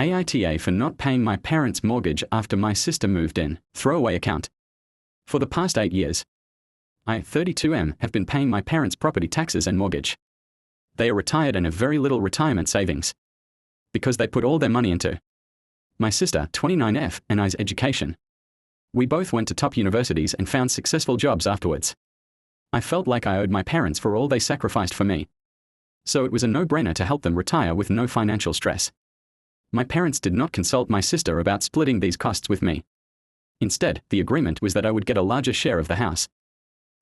AITA for not paying my parents' mortgage after my sister moved in, throwaway account. For the past 8 years, I, 32M, have been paying my parents' property taxes and mortgage. They are retired and have very little retirement savings, because they put all their money into my sister, 29F, and I's education. We both went to top universities and found successful jobs afterwards. I felt like I owed my parents for all they sacrificed for me. So it was a no-brainer to help them retire with no financial stress. My parents did not consult my sister about splitting these costs with me. Instead, the agreement was that I would get a larger share of the house.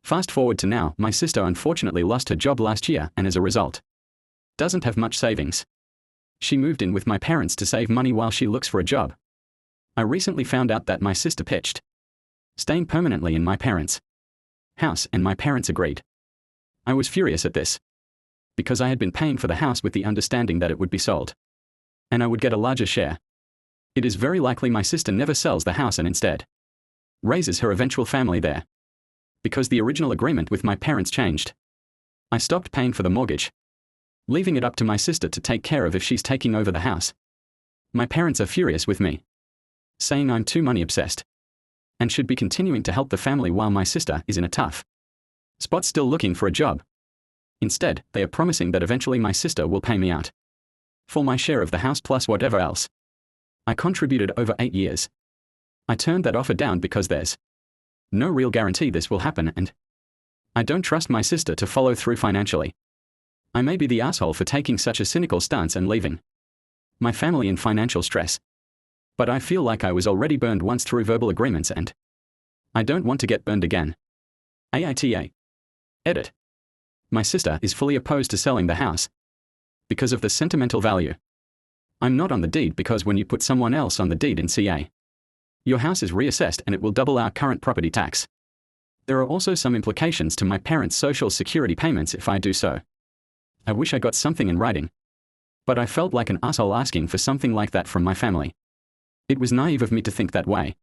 Fast forward to now, my sister unfortunately lost her job last year and as a result, doesn't have much savings. She moved in with my parents to save money while she looks for a job. I recently found out that my sister pitched staying permanently in my parents' house, and my parents agreed. I was furious at this, because I had been paying for the house with the understanding that it would be sold, and I would get a larger share. It is very likely my sister never sells the house and instead raises her eventual family there, because the original agreement with my parents changed. I stopped paying for the mortgage, leaving it up to my sister to take care of if she's taking over the house. My parents are furious with me, saying I'm too money obsessed and should be continuing to help the family while my sister is in a tough spot still looking for a job. Instead, they are promising that eventually my sister will pay me out for my share of the house plus whatever else I contributed over 8 years. I turned that offer down because there's no real guarantee this will happen, and I don't trust my sister to follow through financially. I may be the asshole for taking such a cynical stance and leaving my family in financial stress, but I feel like I was already burned once through verbal agreements and I don't want to get burned again. AITA. Edit. My sister is fully opposed to selling the house because of the sentimental value. I'm not on the deed because when you put someone else on the deed in CA, your house is reassessed and it will double our current property tax. There are also some implications to my parents' social security payments if I do so. I wish I got something in writing, but I felt like an asshole asking for something like that from my family. It was naive of me to think that way.